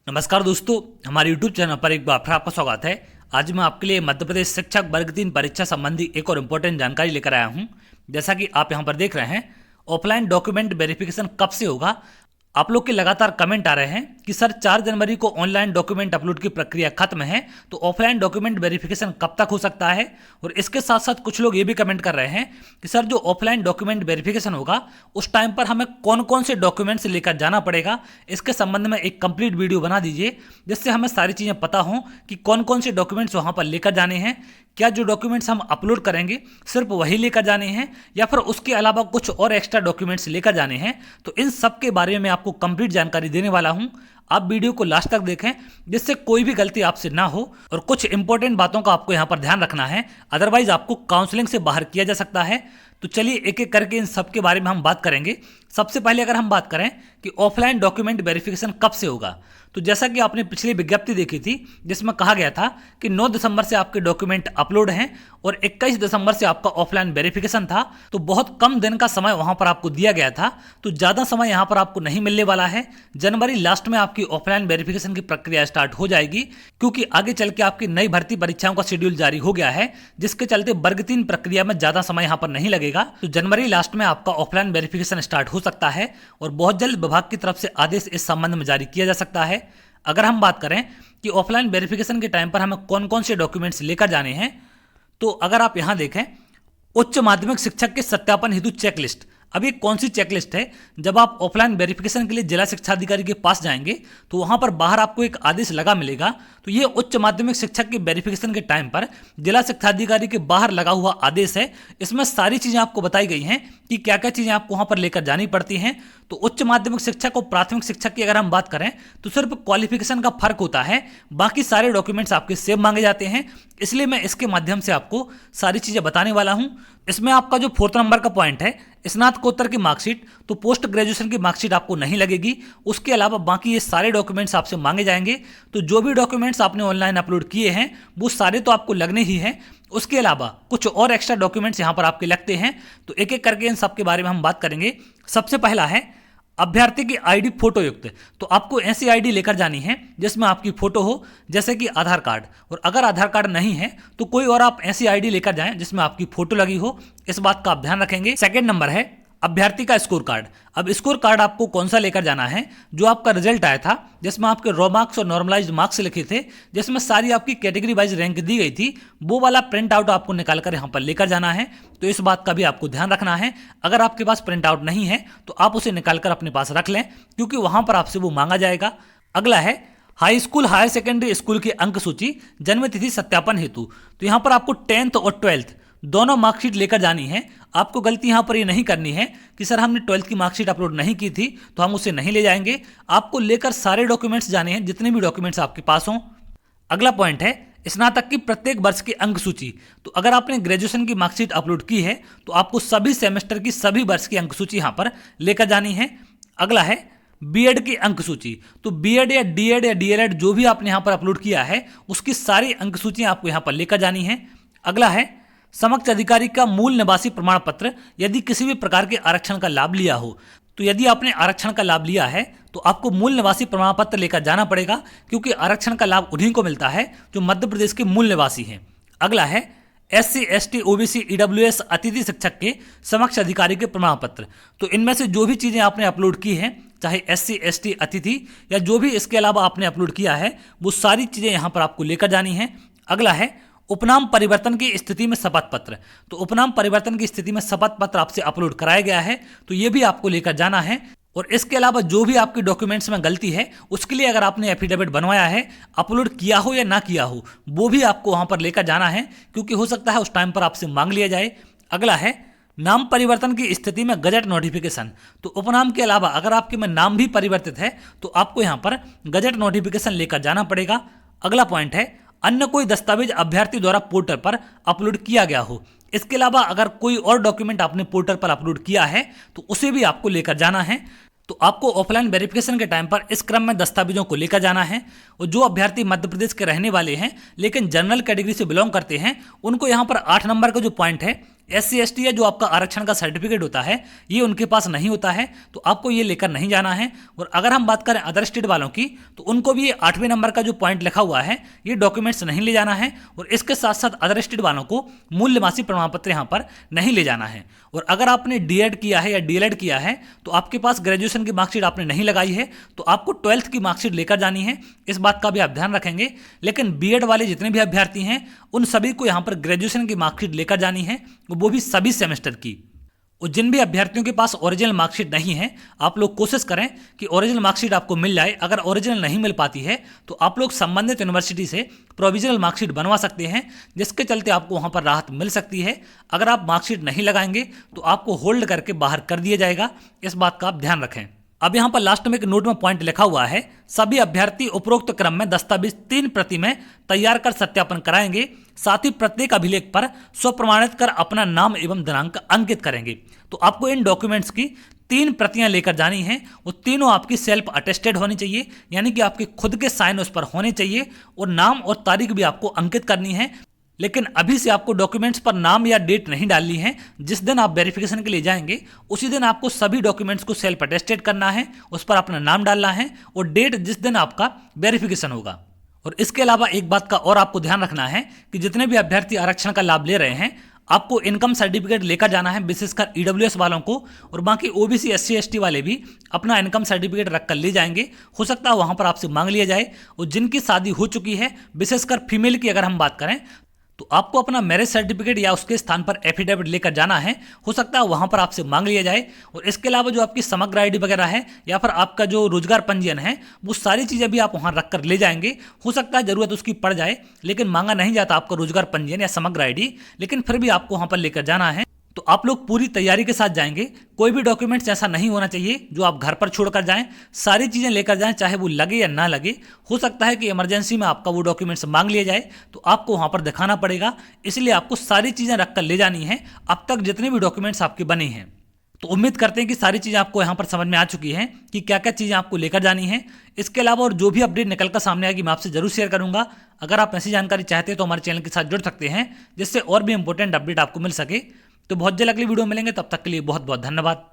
नमस्कार दोस्तों, हमारे YouTube चैनल पर एक बार फिर आपका स्वागत है। आज मैं आपके लिए मध्य प्रदेश शिक्षक वर्ग 3 परीक्षा संबंधी एक और इम्पोर्टेंट जानकारी लेकर आया हूं। जैसा कि आप यहां पर देख रहे हैं, ऑफलाइन डॉक्यूमेंट वेरिफिकेशन कब से होगा। आप लोग के लगातार कमेंट आ रहे हैं कि सर 4 जनवरी को ऑनलाइन डॉक्यूमेंट अपलोड की प्रक्रिया खत्म है, तो ऑफलाइन डॉक्यूमेंट वेरिफिकेशन कब तक हो सकता है। और इसके साथ साथ कुछ लोग ये भी कमेंट कर रहे हैं कि सर जो ऑफलाइन डॉक्यूमेंट वेरिफिकेशन होगा उस टाइम पर हमें कौन कौन से डॉक्यूमेंट्स लेकर जाना पड़ेगा, इसके संबंध में एक कंप्लीट वीडियो बना दीजिए जिससे हमें सारी चीज़ें पता हों कि कौन कौन से डॉक्यूमेंट्स वहाँ पर लेकर जाने हैं। क्या जो डॉक्यूमेंट्स हम अपलोड करेंगे सिर्फ वही लेकर जाने हैं या फिर उसके अलावा कुछ और एक्स्ट्रा डॉक्यूमेंट्स लेकर जाने हैं। तो इन सब के बारे में मैं आपको कंप्लीट जानकारी देने वाला हूं। आप वीडियो को लास्ट तक देखें जिससे कोई भी गलती आपसे ना हो। और कुछ इंपॉर्टेंट बातों का आपको यहां पर ध्यान रखना है, अदरवाइज आपको काउंसलिंग से बाहर किया जा सकता है। तो चलिए एक एक करके इन सब के बारे में हम बात करेंगे। सबसे पहले अगर हम बात करें कि ऑफलाइन डॉक्यूमेंट वेरिफिकेशन कब से होगा, तो जैसा कि आपने पिछली विज्ञप्ति देखी थी जिसमें कहा गया था कि 9 दिसंबर से आपके डॉक्यूमेंट अपलोड हैं और 21 दिसंबर से आपका ऑफलाइन वेरिफिकेशन था। तो बहुत कम दिन का समय वहां पर आपको दिया गया था, तो ज़्यादा समय यहां पर आपको नहीं मिलने वाला है। जनवरी लास्ट में आपकी ऑफलाइन वेरिफिकेशन की प्रक्रिया स्टार्ट हो जाएगी, क्योंकि आगे चल के आपकी नई भर्ती परीक्षाओं का शेड्यूल जारी हो गया है, जिसके चलते वर्ग 3 प्रक्रिया में ज़्यादा समय यहाँ पर नहीं लगेगा। तो जनवरी लास्ट में आपका ऑफलाइन वेरिफिकेशन स्टार्ट हो सकता है और बहुत जल्द विभाग की तरफ से आदेश इस संबंध में जारी किया जा सकता है। अगर हम बात करें कि ऑफलाइन वेरिफिकेशन के टाइम पर हमें कौन कौन से डॉक्यूमेंट्स लेकर जाने हैं, तो अगर आप यहां देखें, उच्च माध्यमिक शिक्षक के सत्यापन हेतु चेकलिस्ट। अब ये कौन सी चेकलिस्ट है? जब आप ऑफलाइन वेरिफिकेशन के लिए जिला शिक्षा अधिकारी के पास जाएंगे तो वहां पर बाहर आपको एक आदेश लगा मिलेगा। तो ये उच्च माध्यमिक शिक्षक के वेरिफिकेशन के टाइम पर जिला शिक्षा अधिकारी के बाहर लगा हुआ आदेश है। इसमें सारी चीजें आपको बताई गई हैं कि क्या क्या चीजें आपको वहां पर लेकर जानी पड़ती हैं। तो उच्च माध्यमिक शिक्षक और प्राथमिक शिक्षक की अगर हम बात करें तो सिर्फ क्वालिफिकेशन का फर्क होता है, बाकी सारे डॉक्यूमेंट्स आपके सेम मांगे जाते हैं। इसलिए मैं इसके माध्यम से आपको सारी चीजें बताने वाला हूं। इसमें आपका जो 4th नंबर का पॉइंट है, स्नातकोत्तर की मार्कशीट, तो पोस्ट ग्रेजुएशन की मार्कशीट आपको नहीं लगेगी। उसके अलावा बाकी ये सारे डॉक्यूमेंट्स आपसे मांगे जाएंगे। तो जो भी डॉक्यूमेंट्स आपने ऑनलाइन अपलोड किए हैं वो सारे तो आपको लगने ही हैं। उसके अलावा कुछ और एक्स्ट्रा डॉक्यूमेंट्स यहाँ पर आपके लगते हैं, तो एक एक करके इन सब के बारे में हम बात करेंगे। सबसे पहला है अभ्यर्थी की आईडी फोटो युक्त। तो आपको ऐसी आईडी लेकर जानी है जिसमें आपकी फोटो हो, जैसे कि आधार कार्ड। और अगर आधार कार्ड नहीं है तो कोई और आप ऐसी आईडी लेकर जाएं जिसमें आपकी फोटो लगी हो। इस बात का आप ध्यान रखेंगे। सेकंड नंबर है अभ्यर्थी का स्कोर कार्ड। अब स्कोर कार्ड आपको कौन सा लेकर जाना है? जो आपका रिजल्ट आया था जिसमें आपके रॉ मार्क्स और नॉर्मलाइज्ड मार्क्स लिखे थे, जिसमें सारी आपकी कैटेगरी वाइज रैंक दी गई थी, वो वाला प्रिंट आउट आपको निकाल कर यहाँ पर लेकर जाना है। तो इस बात का भी आपको ध्यान रखना है। अगर आपके पास प्रिंट आउट नहीं है तो आप उसे निकाल कर अपने पास रख लें, क्योंकि वहां पर आपसे वो मांगा जाएगा। अगला है high school higher secondary school की अंक सूची जन्म तिथि सत्यापन हेतु। तो यहाँ पर आपको 10th और 12th दोनों मार्कशीट लेकर जानी है। आपको गलती यहाँ पर ये नहीं करनी है कि सर हमने 12th की मार्कशीट अपलोड नहीं की थी तो हम उसे नहीं ले जाएंगे। आपको लेकर सारे डॉक्यूमेंट्स जाने हैं, जितने भी डॉक्यूमेंट्स आपके पास हों। अगला पॉइंट है स्नातक की प्रत्येक वर्ष की अंक सूची। तो अगर आपने ग्रेजुएशन की मार्कशीट अपलोड की है तो आपको सभी सेमेस्टर की सभी वर्ष की अंक सूची यहाँ पर लेकर जानी है। अगला है बीएड की अंक सूची। तो बीएड या डीएड या डीएलएड जो भी आपने यहाँ पर अपलोड किया है उसकी सारी अंक सूची आपको यहाँ पर लेकर जानी है। अगला है समक्ष अधिकारी का मूल निवासी प्रमाण पत्र, यदि किसी भी प्रकार के आरक्षण का लाभ लिया हो। तो यदि आपने आरक्षण का लाभ लिया है तो आपको मूल निवासी प्रमाण पत्र लेकर जाना पड़ेगा, क्योंकि आरक्षण का लाभ उन्हीं को मिलता है जो मध्य प्रदेश के मूल निवासी हैं। अगला है SC ST OBC EWS अतिथि शिक्षक के समक्ष अधिकारी के प्रमाण पत्र। तो इनमें से जो भी चीज़ें आपने अपलोड की हैं, चाहे SC ST अतिथि या जो भी इसके अलावा आपने अपलोड किया है, वो सारी चीज़ें यहाँ पर आपको लेकर जानी है। अगला है उपनाम परिवर्तन की स्थिति में शपथ पत्र। तो उपनाम परिवर्तन की स्थिति में शपथ पत्र आपसे अपलोड कराया गया है, तो ये भी आपको लेकर जाना है। और इसके अलावा जो भी आपकी डॉक्यूमेंट्स में गलती है उसके लिए अगर आपने एफिडेविट बनवाया है, अपलोड किया हो या ना किया हो, वो भी आपको वहां पर लेकर जाना है, क्योंकि हो सकता है उस टाइम पर आपसे मांग लिया जाए। अगला है नाम परिवर्तन की स्थिति में गजट नोटिफिकेशन। तो उपनाम के अलावा अगर आपके में नाम भी परिवर्तित है तो आपको यहाँ पर गजट नोटिफिकेशन लेकर जाना पड़ेगा। अगला पॉइंट है अन्य कोई दस्तावेज अभ्यर्थी द्वारा पोर्टल पर अपलोड किया गया हो। इसके अलावा अगर कोई और डॉक्यूमेंट आपने पोर्टल पर अपलोड किया है तो उसे भी आपको लेकर जाना है। तो आपको ऑफलाइन वेरिफिकेशन के टाइम पर इस क्रम में दस्तावेजों को लेकर जाना है। और जो अभ्यर्थी मध्य प्रदेश के रहने वाले हैं लेकिन जनरल कैटेगरी से बिलोंग करते हैं, उनको यहाँ पर 8 नंबर का जो पॉइंट है SC ST या जो आपका आरक्षण का सर्टिफिकेट होता है ये उनके पास नहीं होता है, तो आपको ये लेकर नहीं जाना है। और अगर हम बात करें अदर स्टेट वालों की, तो उनको भी ये 8वें नंबर का जो पॉइंट लिखा हुआ है ये डॉक्यूमेंट्स नहीं ले जाना है। और इसके साथ साथ अदर स्टेट वालों को मूल्य निवासी प्रमाण पत्र यहाँ पर नहीं ले जाना है। और अगर आपने D.Ed किया है या D.Led किया है तो आपके पास ग्रेजुएशन की मार्कशीट आपने नहीं लगाई है तो आपको 12th की मार्कशीट लेकर जानी है, इस बात का भी आप ध्यान रखेंगे। लेकिन B.Ed वाले जितने भी अभ्यर्थी हैं उन सभी को यहाँ पर ग्रेजुएशन की मार्कशीट लेकर जानी है, वो भी सभी सेमेस्टर की। और जिन भी अभ्यर्थियों के पास ओरिजिनल मार्कशीट नहीं है, आप लोग कोशिश करें कि ओरिजिनल मार्कशीट आपको मिल जाए। अगर ओरिजिनल नहीं मिल पाती है तो आप लोग संबंधित यूनिवर्सिटी से प्रोविजनल मार्कशीट बनवा सकते हैं, जिसके चलते आपको वहां पर राहत मिल सकती है। अगर आप मार्कशीट नहीं लगाएंगे तो आपको होल्ड करके बाहर कर दिया जाएगा, इस बात का आप ध्यान रखें। अब यहाँ पर लास्ट में एक नोट में पॉइंट लिखा हुआ है, सभी अभ्यर्थी उपरोक्त क्रम में दस्तावेज 3 प्रति में तैयार कर सत्यापन कराएंगे, साथ ही प्रत्येक अभिलेख पर स्वप्रमाणित कर अपना नाम एवं दिनांक अंकित करेंगे। तो आपको इन डॉक्यूमेंट्स की 3 प्रतियां लेकर जानी है। वो तीनों आपकी सेल्फ अटेस्टेड होनी चाहिए, यानी कि आपके खुद के साइन उस पर होने चाहिए और नाम और तारीख भी आपको अंकित करनी है। लेकिन अभी से आपको डॉक्यूमेंट्स पर नाम या डेट नहीं डालनी है। जिस दिन आप वेरिफिकेशन के लिए जाएंगे उसी दिन आपको सभी डॉक्यूमेंट्स को सेल्फ अटेस्टेड करना है, उस पर अपना नाम डालना है और डेट जिस दिन आपका वेरिफिकेशन होगा। और इसके अलावा एक बात का और आपको ध्यान रखना है कि जितने भी अभ्यर्थी आरक्षण का लाभ ले रहे हैं आपको इनकम सर्टिफिकेट लेकर जाना है, विशेषकर EWS वालों को। और बाकी OBC SC ST वाले भी अपना इनकम सर्टिफिकेट रख कर ले जाएंगे, हो सकता है वहां पर आपसे मांग लिया जाए। और जिनकी शादी हो चुकी है, विशेषकर फीमेल की अगर हम बात करें, तो आपको अपना मैरिज सर्टिफिकेट या उसके स्थान पर एफिडेविट लेकर जाना है, हो सकता है वहां पर आपसे मांग लिया जाए। और इसके अलावा जो आपकी समग्र आईडी वगैरह है या फिर आपका जो रोजगार पंजीयन है, वो सारी चीजें भी आप वहां रख कर ले जाएंगे। हो सकता है जरूरत उसकी पड़ जाए, लेकिन मांगा नहीं जाता आपका रोजगार पंजीयन या समग्र आईडी, लेकिन फिर भी आपको वहां पर लेकर जाना है। तो आप लोग पूरी तैयारी के साथ जाएंगे। कोई भी डॉक्यूमेंट्स ऐसा नहीं होना चाहिए जो आप घर पर छोड़कर जाएं, सारी चीज़ें लेकर जाएं, चाहे वो लगे या ना लगे। हो सकता है कि इमरजेंसी में आपका वो डॉक्यूमेंट्स मांग लिया जाए तो आपको वहां पर दिखाना पड़ेगा, इसलिए आपको सारी चीज़ें रख कर ले जानी है अब तक जितने भी डॉक्यूमेंट्स आपके बने हैं। तो उम्मीद करते हैं कि सारी चीज़ें आपको यहाँ पर समझ में आ चुकी हैं कि क्या क्या चीज़ें आपको लेकर जानी है। इसके अलावा और जो भी अपडेट निकल कर सामने आएगी मैं आपसे जरूर शेयर करूंगा। अगर आप ऐसी जानकारी चाहते हैं तो हमारे चैनल के साथ जुड़ सकते हैं, जिससे और भी इंपॉर्टेंट अपडेट आपको मिल सके। तो बहुत जल्द अगली वीडियो मिलेंगे, तब तक के लिए बहुत बहुत धन्यवाद।